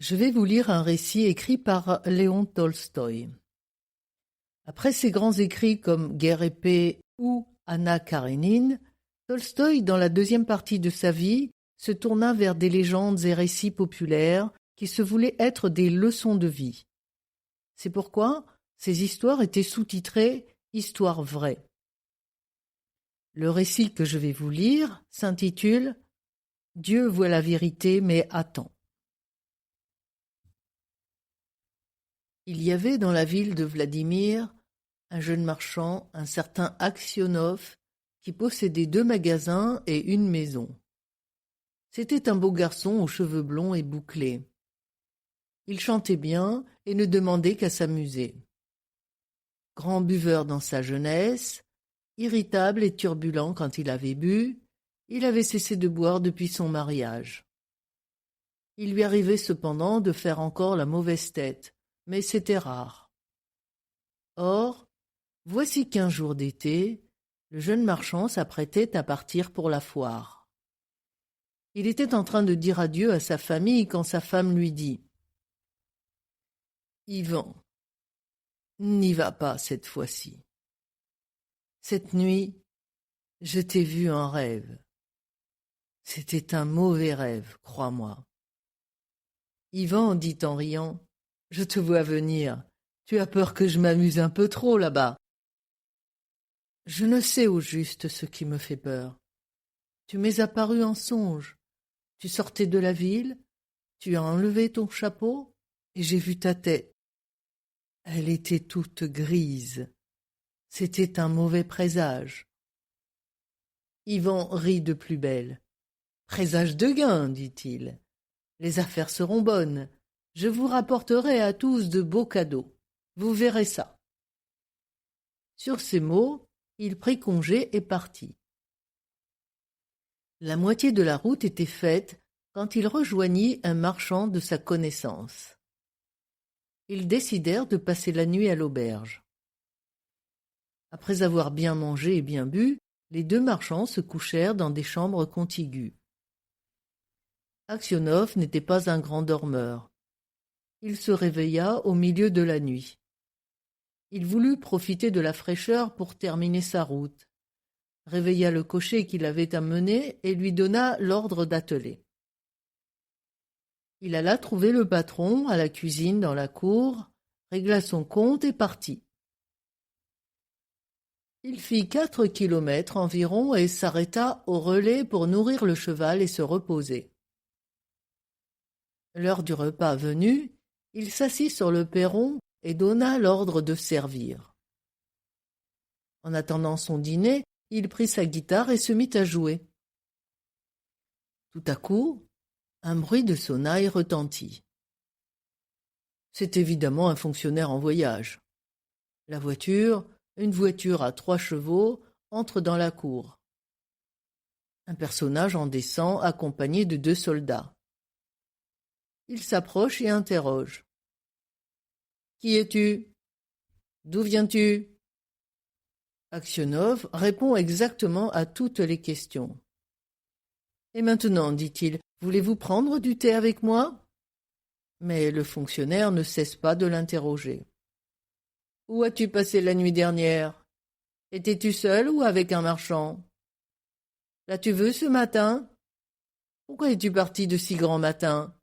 Je vais vous lire un récit écrit par Léon Tolstoï. Après ses grands écrits comme Guerre et paix ou Anna Karénine, Tolstoï, dans la deuxième partie de sa vie, se tourna vers des légendes et récits populaires qui se voulaient être des leçons de vie. C'est pourquoi ces histoires étaient sous-titrées « Histoires vraies ». Le récit que je vais vous lire s'intitule « Dieu voit la vérité mais attend ». Il y avait dans la ville de Vladimir un jeune marchand, un certain Aksionov, qui possédait 2 magasins et une maison. C'était un beau garçon aux cheveux blonds et bouclés. Il chantait bien et ne demandait qu'à s'amuser. Grand buveur dans sa jeunesse, irritable et turbulent quand il avait bu, il avait cessé de boire depuis son mariage. Il lui arrivait cependant de faire encore la mauvaise tête, mais c'était rare. Or, voici qu'un jour d'été, le jeune marchand s'apprêtait à partir pour la foire. Il était en train de dire adieu à sa famille quand sa femme lui dit « Ivan, n'y va pas cette fois-ci. Cette nuit, je t'ai vu en rêve. C'était un mauvais rêve, crois-moi. » Ivan dit en riant « Je te vois venir. Tu as peur que je m'amuse un peu trop là-bas. » « Je ne sais au juste ce qui me fait peur. Tu m'es apparu en songe. Tu sortais de la ville, tu as enlevé ton chapeau, et j'ai vu ta tête. Elle était toute grise. C'était un mauvais présage. » Ivan rit de plus belle. « Présage de gain, dit-il. Les affaires seront bonnes. Je vous rapporterai à tous de beaux cadeaux. Vous verrez ça. » Sur ces mots, il prit congé et partit. La moitié de la route était faite quand il rejoignit un marchand de sa connaissance. Ils décidèrent de passer la nuit à l'auberge. Après avoir bien mangé et bien bu, les 2 marchands se couchèrent dans des chambres contiguës. Aksionov n'était pas un grand dormeur. Il se réveilla au milieu de la nuit. Il voulut profiter de la fraîcheur pour terminer sa route, réveilla le cocher qui l'avait amené et lui donna l'ordre d'atteler. Il alla trouver le patron à la cuisine dans la cour, régla son compte et partit. Il fit 4 kilomètres environ et s'arrêta au relais pour nourrir le cheval et se reposer. L'heure du repas venue, il s'assit sur le perron et donna l'ordre de servir. En attendant son dîner, il prit sa guitare et se mit à jouer. Tout à coup, un bruit de sonnaille retentit. C'est évidemment un fonctionnaire en voyage. La voiture, une voiture à 3 chevaux, entre dans la cour. Un personnage en descend accompagné de 2 soldats. Il s'approche et interroge. « Qui es-tu ? D'où viens-tu » Aksionov répond exactement à toutes les questions. « Et maintenant, dit-il, voulez-vous prendre du thé avec moi ?» Mais le fonctionnaire ne cesse pas de l'interroger. « Où as-tu passé la nuit dernière ? Étais-tu seul ou avec un marchand ? L'as-tu vu ce matin ? Pourquoi es-tu parti de si grand matin ?»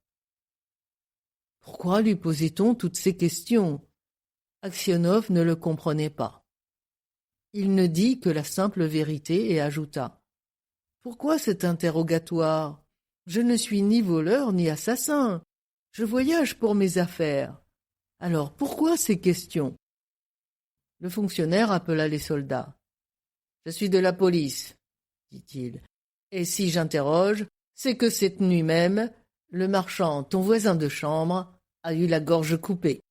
Pourquoi lui posait-on toutes ces questions ? Aksionov ne le comprenait pas. Il ne dit que la simple vérité et ajouta « Pourquoi cet interrogatoire ? Je ne suis ni voleur ni assassin. Je voyage pour mes affaires. Alors pourquoi ces questions ?» Le fonctionnaire appela les soldats. « Je suis de la police, dit-il, et si j'interroge, c'est que cette nuit même, le marchand, ton voisin de chambre, a eu la gorge coupée.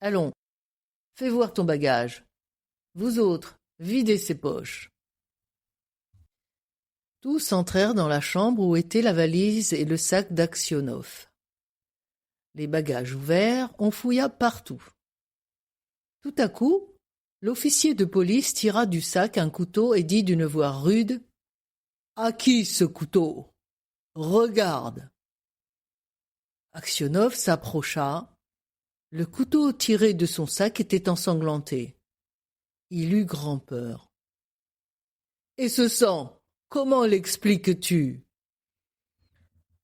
Allons, fais voir ton bagage. Vous autres, videz ses poches. » Tous entrèrent dans la chambre où étaient la valise et le sac d'Aksionov. Les bagages ouverts, on fouilla partout. Tout à coup, l'officier de police tira du sac un couteau et dit d'une voix rude « À qui ce couteau ? Regarde !» Aksionov s'approcha. Le couteau tiré de son sac était ensanglanté. Il eut grand-peur. « Et ce sang, comment l'expliques-tu »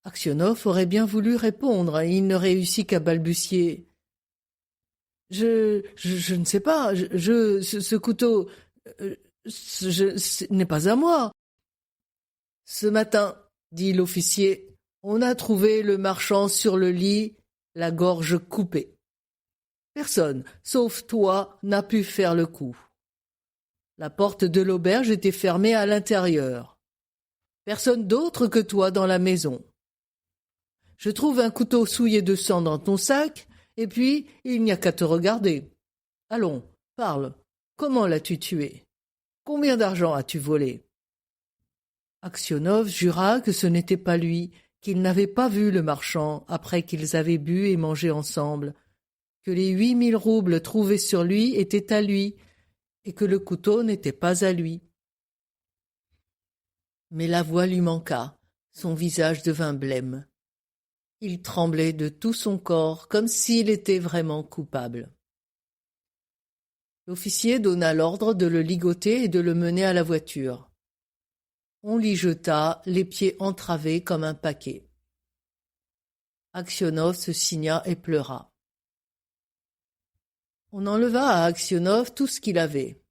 Aksionov aurait bien voulu répondre, il ne réussit qu'à balbutier. « Je ne sais pas, ce couteau, ce n'est pas à moi. » « Ce matin, dit l'officier, on a trouvé le marchand sur le lit, la gorge coupée. Personne, sauf toi, n'a pu faire le coup. La porte de l'auberge était fermée à l'intérieur. Personne d'autre que toi dans la maison. Je trouve un couteau souillé de sang dans ton sac, et puis il n'y a qu'à te regarder. Allons, parle, comment l'as-tu tué? Combien d'argent as-tu volé? » Aksionov jura que ce n'était pas lui, qu'il n'avait pas vu le marchand après qu'ils avaient bu et mangé ensemble, que les 8000 roubles trouvés sur lui étaient à lui, et que le couteau n'était pas à lui. Mais la voix lui manqua, son visage devint blême. Il tremblait de tout son corps, comme s'il était vraiment coupable. L'officier donna l'ordre de le ligoter et de le mener à la voiture. On l'y jeta, les pieds entravés comme un paquet. Aksionov se signa et pleura. On enleva à Aksionov tout ce qu'il avait.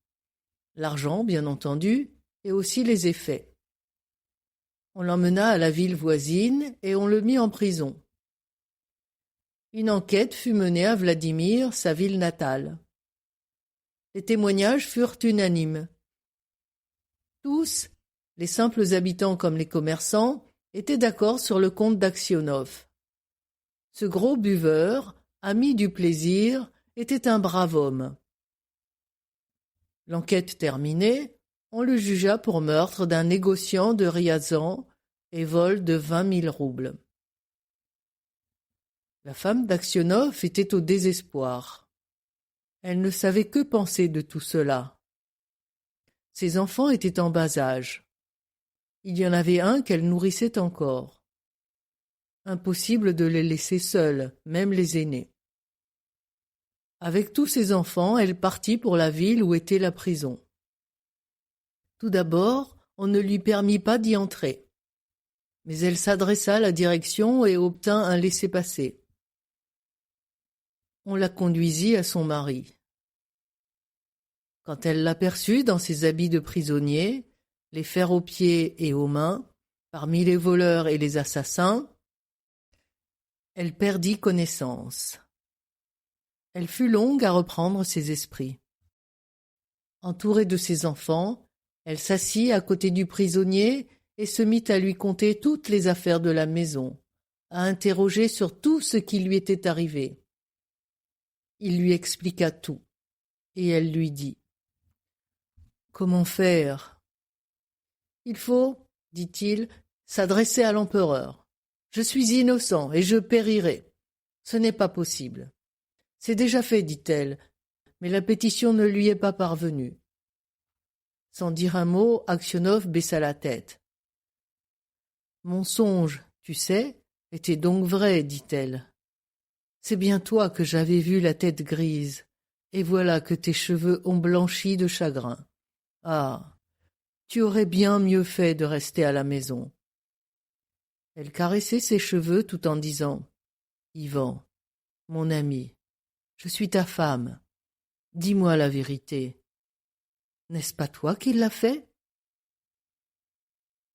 L'argent, bien entendu, et aussi les effets. On l'emmena à la ville voisine et on le mit en prison. Une enquête fut menée à Vladimir, sa ville natale. Les témoignages furent unanimes. Tous, les simples habitants comme les commerçants, étaient d'accord sur le compte d'Aksionov. Ce gros buveur, ami du plaisir, était un brave homme. L'enquête terminée, on le jugea pour meurtre d'un négociant de Riazan et vol de 20 000 roubles. La femme d'Aksionov était au désespoir. Elle ne savait que penser de tout cela. Ses enfants étaient en bas âge. Il y en avait un qu'elle nourrissait encore. Impossible de les laisser seuls, même les aînés. Avec tous ses enfants, elle partit pour la ville où était la prison. Tout d'abord, on ne lui permit pas d'y entrer. Mais elle s'adressa à la direction et obtint un laissez-passer. On la conduisit à son mari. Quand elle l'aperçut dans ses habits de prisonnier, les fers aux pieds et aux mains, parmi les voleurs et les assassins, elle perdit connaissance. Elle fut longue à reprendre ses esprits. Entourée de ses enfants, elle s'assit à côté du prisonnier et se mit à lui conter toutes les affaires de la maison, à interroger sur tout ce qui lui était arrivé. Il lui expliqua tout, et elle lui dit « Comment faire ?» « Il faut, dit-il, s'adresser à l'empereur. Je suis innocent et je périrai. Ce n'est pas possible. C'est déjà fait, dit-elle, mais la pétition ne lui est pas parvenue. » Sans dire un mot, Aksionov baissa la tête. « Mon songe, tu sais, était donc vrai, dit-elle. C'est bien toi que j'avais vu la tête grise, et voilà que tes cheveux ont blanchi de chagrin. Ah, tu aurais bien mieux fait de rester à la maison. » Elle caressait ses cheveux tout en disant « Ivan, mon ami, je suis ta femme. Dis-moi la vérité. N'est-ce pas toi qui l'as fait ?»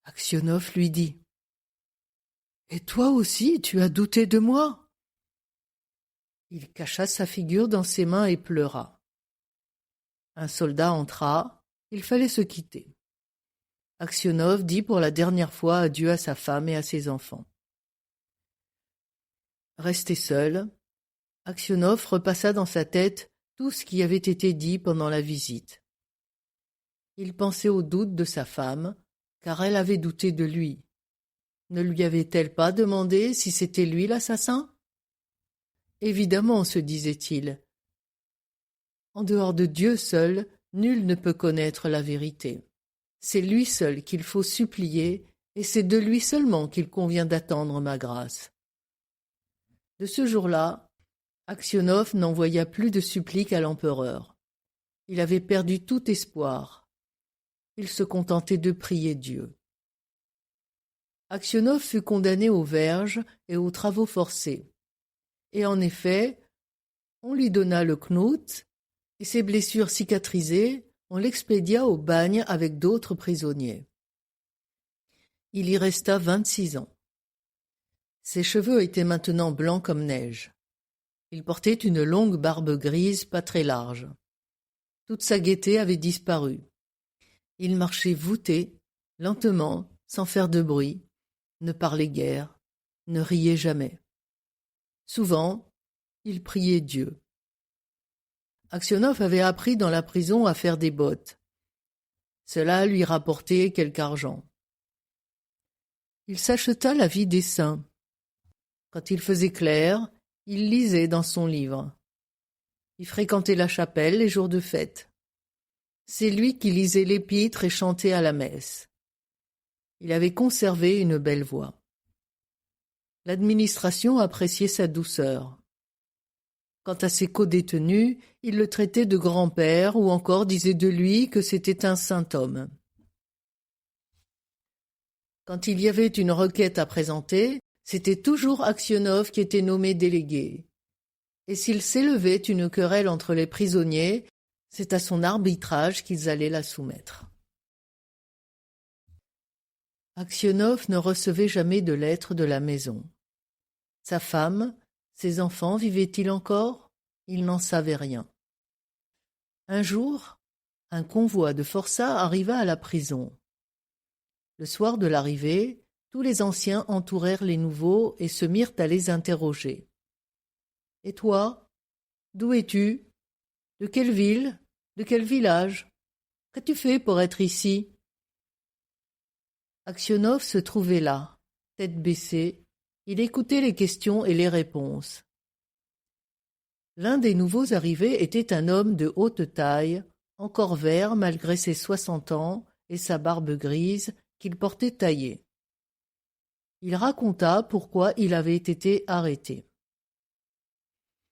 Aksionov lui dit « Et toi aussi, tu as douté de moi ?» Il cacha sa figure dans ses mains et pleura. Un soldat entra, il fallait se quitter. Aksionov dit pour la dernière fois adieu à sa femme et à ses enfants. Resté seul, Aksionov repassa dans sa tête tout ce qui avait été dit pendant la visite. Il pensait aux doutes de sa femme, car elle avait douté de lui. Ne lui avait-elle pas demandé si c'était lui l'assassin? Évidemment, se disait-il. En dehors de Dieu seul, nul ne peut connaître la vérité. C'est lui seul qu'il faut supplier, et c'est de lui seulement qu'il convient d'attendre ma grâce. De ce jour-là, Aksionov n'envoya plus de suppliques à l'empereur. Il avait perdu tout espoir. Il se contentait de prier Dieu. Aksionov fut condamné aux verges et aux travaux forcés. Et en effet, on lui donna le knout, et ses blessures cicatrisées, on l'expédia au bagne avec d'autres prisonniers. Il y resta 26 ans. Ses cheveux étaient maintenant blancs comme neige. Il portait une longue barbe grise pas très large. Toute sa gaieté avait disparu. Il marchait voûté, lentement, sans faire de bruit, ne parlait guère, ne riait jamais. Souvent, il priait Dieu. Aksionov avait appris dans la prison à faire des bottes. Cela lui rapportait quelque argent. Il s'acheta la vie des saints. Quand il faisait clair, il lisait dans son livre. Il fréquentait la chapelle les jours de fête. C'est lui qui lisait l'épître et chantait à la messe. Il avait conservé une belle voix. L'administration appréciait sa douceur. Quant à ses codétenus, il le traitait de grand-père ou encore disait de lui que c'était un saint homme. Quand il y avait une requête à présenter, c'était toujours Aksionov qui était nommé délégué. Et s'il s'élevait une querelle entre les prisonniers, c'est à son arbitrage qu'ils allaient la soumettre. Aksionov ne recevait jamais de lettres de la maison. Sa femme, ses enfants vivaient-ils encore? Il n'en savait rien. Un jour, un convoi de forçats arriva à la prison. Le soir de l'arrivée, tous les anciens entourèrent les nouveaux et se mirent à les interroger. « Et toi? D'où es-tu? De quelle ville? De quel village? Qu'as-tu fait pour être ici ?» Aksionov se trouvait là, tête baissée. Il écoutait les questions et les réponses. L'un des nouveaux arrivés était un homme de haute taille, encore vert malgré ses 60 ans et sa barbe grise qu'il portait taillée. Il raconta pourquoi il avait été arrêté.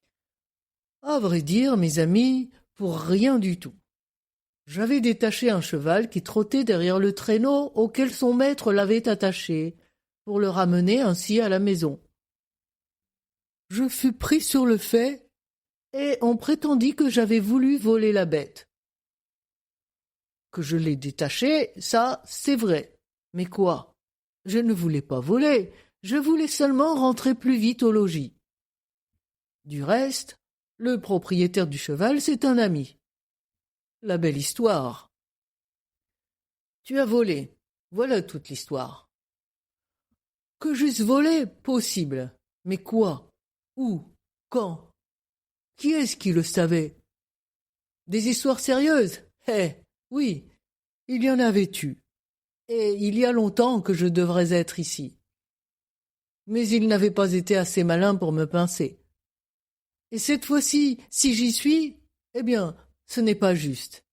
« À vrai dire, mes amis, pour rien du tout. J'avais détaché un cheval qui trottait derrière le traîneau auquel son maître l'avait attaché, pour le ramener ainsi à la maison. Je fus pris sur le fait, et on prétendit que j'avais voulu voler la bête. Que je l'ai détachée, ça, c'est vrai. Mais quoi? Je ne voulais pas voler, je voulais seulement rentrer plus vite au logis. Du reste, le propriétaire du cheval, c'est un ami. La belle histoire. Tu as volé, voilà toute l'histoire. Que j'eusse volé, possible. Mais quoi? Où? Quand? Qui est-ce qui le savait? Des histoires sérieuses? Eh, oui, il y en avait eu. Et il y a longtemps que je devrais être ici. Mais il n'avait pas été assez malin pour me pincer. Et cette fois-ci, si j'y suis, eh bien, ce n'est pas juste.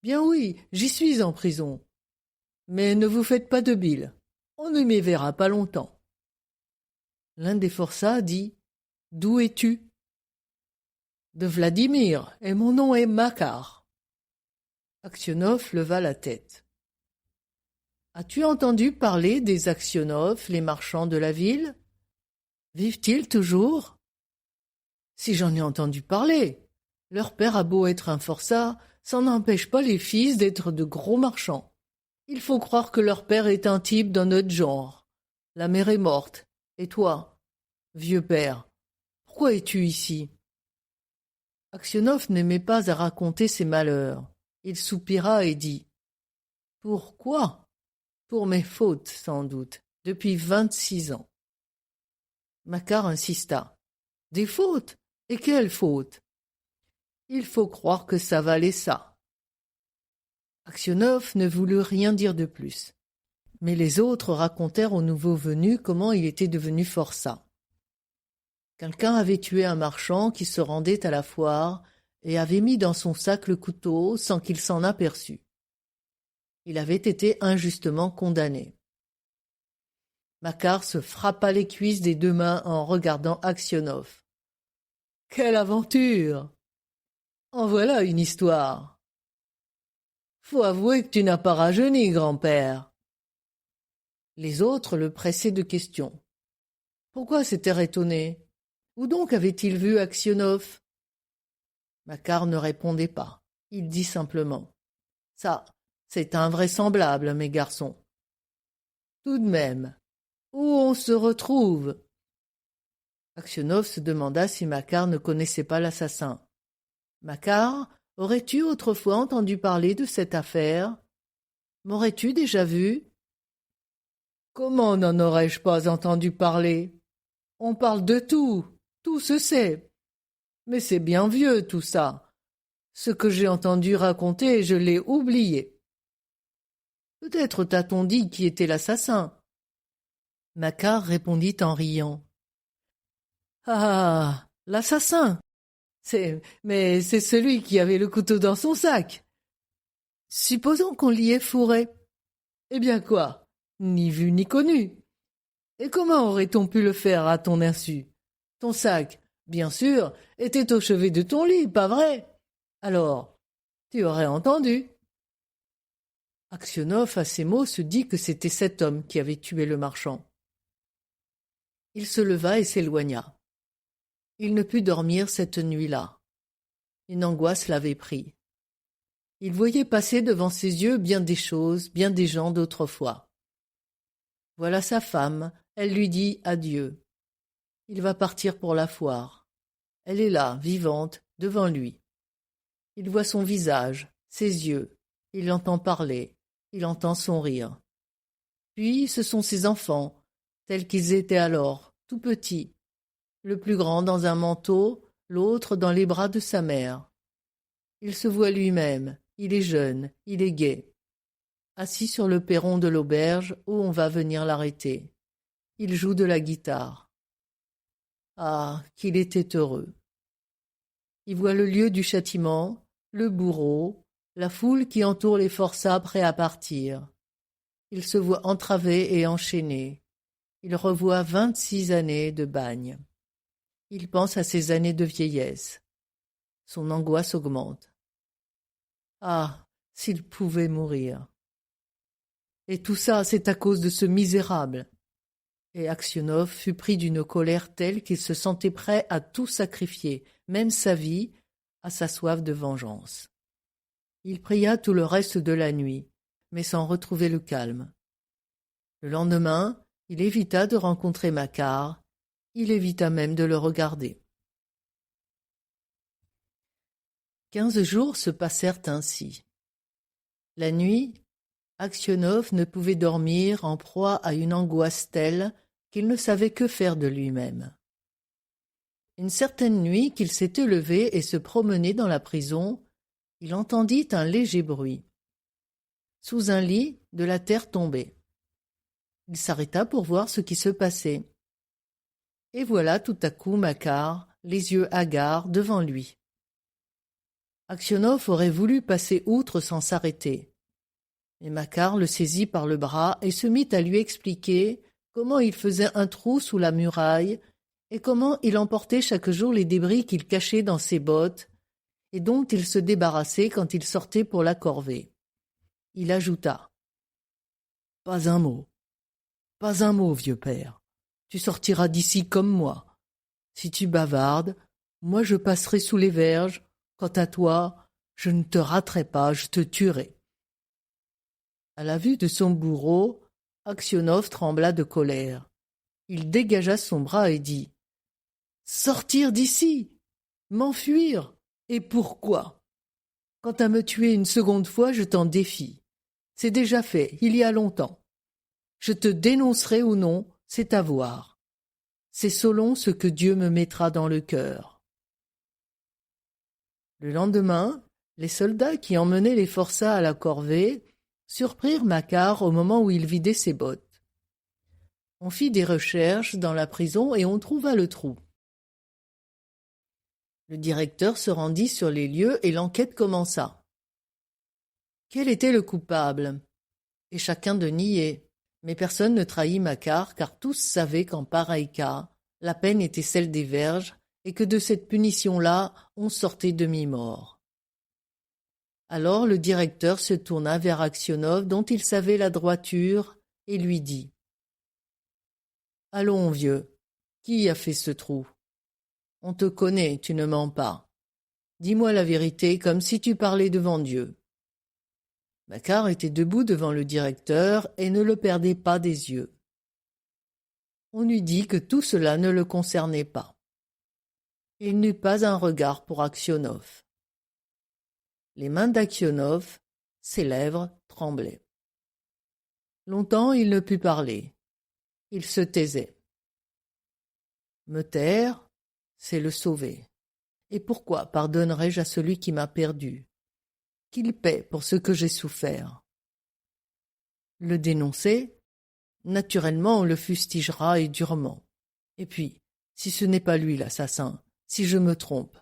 Bien oui, j'y suis en prison. Mais ne vous faites pas de bile. On ne m'y verra pas longtemps. L'un des forçats dit « D'où es-tu » ? De Vladimir, et mon nom est Makar. Aksionov leva la tête. As-tu entendu parler des Aksionov, les marchands de la ville? Vivent-ils toujours? Si j'en ai entendu parler. Leur père a beau être un forçat, ça n'empêche pas les fils d'être de gros marchands. Il faut croire que leur père est un type d'un autre genre. La mère est morte. Et toi, vieux père, pourquoi es-tu ici? Aksionov n'aimait pas à raconter ses malheurs. Il soupira et dit « Pourquoi? Pour mes fautes, sans doute, depuis 26 ans. » Makar insista. « Des fautes? Et quelles fautes? » Il faut croire que ça valait ça. Aksionov ne voulut rien dire de plus. Mais les autres racontèrent aux nouveaux venus comment il était devenu forçat. Quelqu'un avait tué un marchand qui se rendait à la foire et avait mis dans son sac le couteau sans qu'il s'en aperçût. Il avait été injustement condamné. Makar se frappa les cuisses des deux mains en regardant Aksionov. « Quelle aventure! En voilà une histoire! Faut avouer que tu n'as pas rajeuni, grand-père. » Les autres le pressaient de questions. Pourquoi cet air étonné? Où donc avait-il vu Aksionov? Makar ne répondait pas. Il dit simplement: « Ça, c'est invraisemblable, mes garçons. » Tout de même, où on se retrouve? Aksionov se demanda si Makar ne connaissait pas l'assassin. Makar, aurais-tu autrefois entendu parler de cette affaire? M'aurais-tu déjà vu? Comment n'en aurais-je pas entendu parler? On parle de tout, tout se sait. Mais c'est bien vieux tout ça. Ce que j'ai entendu raconter, je l'ai oublié. Peut-être t'a-t-on dit qui était l'assassin? Makar répondit en riant. Ah, l'assassin! Mais c'est celui qui avait le couteau dans son sac. Supposons qu'on l'y ait fourré. Eh bien quoi? Ni vu ni connu. Et comment aurait-on pu le faire à ton insu? Ton sac, bien sûr, était au chevet de ton lit, pas vrai? Alors, tu aurais entendu. Aksionov, à ces mots, se dit que c'était cet homme qui avait tué le marchand. Il se leva et s'éloigna. Il ne put dormir cette nuit-là. Une angoisse l'avait pris. Il voyait passer devant ses yeux bien des choses, bien des gens d'autrefois. Voilà sa femme, elle lui dit adieu. Il va partir pour la foire. Elle est là, vivante, devant lui. Il voit son visage, ses yeux, il l'entend parler, il entend son rire. Puis ce sont ses enfants, tels qu'ils étaient alors, tout petits, le plus grand dans un manteau, l'autre dans les bras de sa mère. Il se voit lui-même, il est jeune, il est gai. Assis sur le perron de l'auberge où on va venir l'arrêter. Il joue de la guitare. Ah, qu'il était heureux! Il voit le lieu du châtiment, le bourreau, la foule qui entoure les forçats prêts à partir. Il se voit entravé et enchaîné. Il revoit 26 années de bagne. Il pense à ses années de vieillesse. Son angoisse augmente. Ah, s'il pouvait mourir! Et tout ça, c'est à cause de ce misérable. Et Aksionov fut pris d'une colère telle qu'il se sentait prêt à tout sacrifier, même sa vie, à sa soif de vengeance. Il pria tout le reste de la nuit, mais sans retrouver le calme. Le lendemain, il évita de rencontrer Makar, il évita même de le regarder. 15 jours se passèrent ainsi. La nuit, Aksionov ne pouvait dormir, en proie à une angoisse telle qu'il ne savait que faire de lui-même. Une certaine nuit qu'il s'était levé et se promenait dans la prison, il entendit un léger bruit. Sous un lit, de la terre tombait. Il s'arrêta pour voir ce qui se passait. Et voilà tout à coup Makar, les yeux hagards, devant lui. Aksionov aurait voulu passer outre sans s'arrêter. Mais Makar le saisit par le bras et se mit à lui expliquer comment il faisait un trou sous la muraille et comment il emportait chaque jour les débris qu'il cachait dans ses bottes et dont il se débarrassait quand il sortait pour la corvée. Il ajouta: « Pas un mot, vieux père. Tu sortiras d'ici comme moi. Si tu bavardes, moi je passerai sous les verges. Quant à toi, je ne te raterai pas, je te tuerai. » À la vue de son bourreau, Aksionov trembla de colère. Il dégagea son bras et dit: « Sortir d'ici! M'enfuir! Et pourquoi? Quant à me tuer une seconde fois, je t'en défie. C'est déjà fait, il y a longtemps. Je te dénoncerai ou non, c'est à voir. C'est selon ce que Dieu me mettra dans le cœur. » Le lendemain, les soldats qui emmenaient les forçats à la corvée surprirent Makar au moment où il vidait ses bottes. On fit des recherches dans la prison et on trouva le trou. Le directeur se rendit sur les lieux et l'enquête commença. Quel était le coupable? Et chacun de nier. Mais personne ne trahit Makar, car tous savaient qu'en pareil cas, la peine était celle des verges, et que de cette punition-là, on sortait demi-mort. Alors le directeur se tourna vers Aksionov, dont il savait la droiture, et lui dit: « Allons, vieux, qui a fait ce trou? On te connaît, tu ne mens pas. Dis-moi la vérité comme si tu parlais devant Dieu. » Makar était debout devant le directeur et ne le perdait pas des yeux. On lui dit que tout cela ne le concernait pas. Il n'eut pas un regard pour Aksionov. Les mains d'Aksionov, ses lèvres tremblaient. Longtemps il ne put parler. Il se taisait. Me taire, c'est le sauver. Et pourquoi pardonnerais-je à celui qui m'a perdu? Qu'il paie pour ce que j'ai souffert. Le dénoncer? Naturellement, on le fustigera et durement. Et puis, si ce n'est pas lui l'assassin, si je me trompe,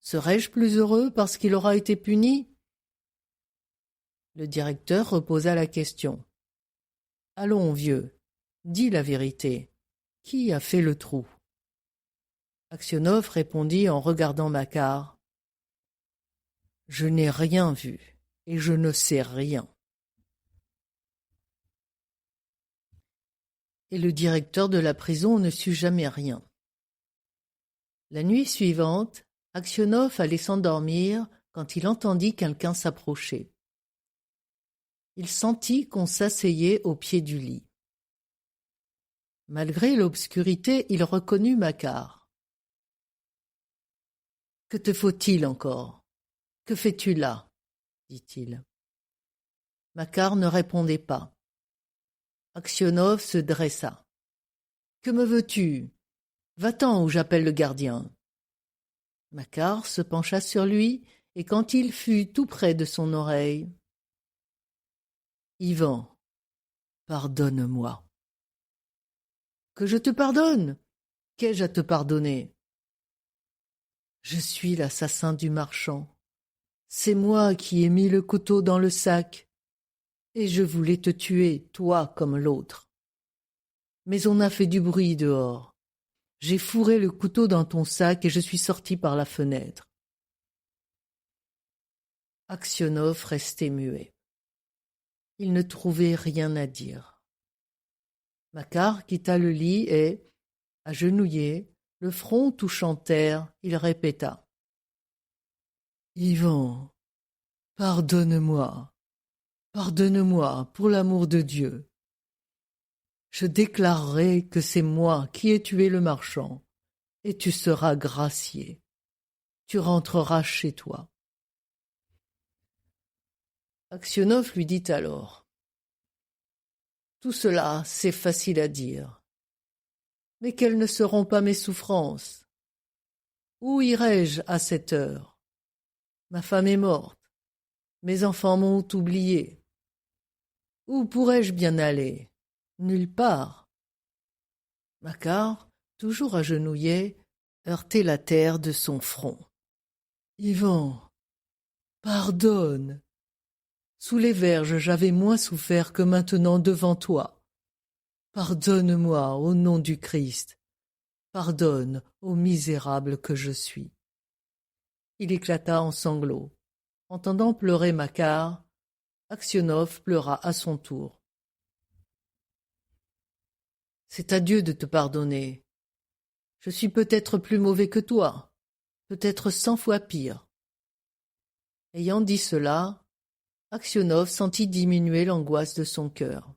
serais-je plus heureux parce qu'il aura été puni? Le directeur reposa la question. Allons, vieux, dis la vérité. Qui a fait le trou? Aksionov répondit en regardant Makar. Je n'ai rien vu, et je ne sais rien. Et le directeur de la prison ne sut jamais rien. La nuit suivante, Aksionov allait s'endormir quand il entendit quelqu'un s'approcher. Il sentit qu'on s'asseyait au pied du lit. Malgré l'obscurité, il reconnut Makar. « Que te faut-il encore? Que fais-tu là ?» dit-il. Makar ne répondait pas. Aksionov se dressa. « Que me veux-tu? Va-t'en ou j'appelle le gardien. » Makar se pencha sur lui, et quand il fut tout près de son oreille: « Ivan, pardonne-moi. »« Que je te pardonne? Qu'ai-je à te pardonner? » ?»« Je suis l'assassin du marchand. C'est moi qui ai mis le couteau dans le sac, et je voulais te tuer, toi comme l'autre. Mais on a fait du bruit dehors. J'ai fourré le couteau dans ton sac et je suis sorti par la fenêtre. » Aksionov restait muet. Il ne trouvait rien à dire. Makar quitta le lit et, agenouillé, le front touchant terre, il répéta: « Ivan, pardonne-moi, pardonne-moi pour l'amour de Dieu. Je déclarerai que c'est moi qui ai tué le marchand, et tu seras gracié. Tu rentreras chez toi. » Aksionov lui dit alors: « Tout cela, c'est facile à dire. Mais quelles ne seront pas mes souffrances? Où irai-je à cette heure? Ma femme est morte. Mes enfants m'ont oublié. Où pourrais-je bien aller? Nulle part. » Makar, toujours agenouillé, heurtait la terre de son front. « Ivan, pardonne. Sous les verges, j'avais moins souffert que maintenant devant toi. Pardonne-moi au nom du Christ. Pardonne au misérable que je suis. » Il éclata en sanglots. Entendant pleurer Makar, Aksionov pleura à son tour. « C'est à Dieu de te pardonner. Je suis peut-être plus mauvais que toi, peut-être 100 fois pire. » Ayant dit cela, Aksionov sentit diminuer l'angoisse de son cœur.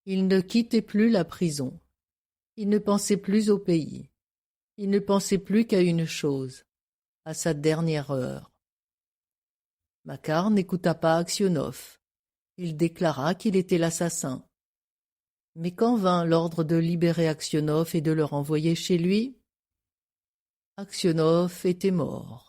Il ne quittait plus la prison. Il ne pensait plus au pays. Il ne pensait plus qu'à une chose, à sa dernière heure. Makar n'écouta pas Aksionov. Il déclara qu'il était l'assassin. Mais quand vint l'ordre de libérer Aksionov et de le renvoyer chez lui, Aksionov était mort.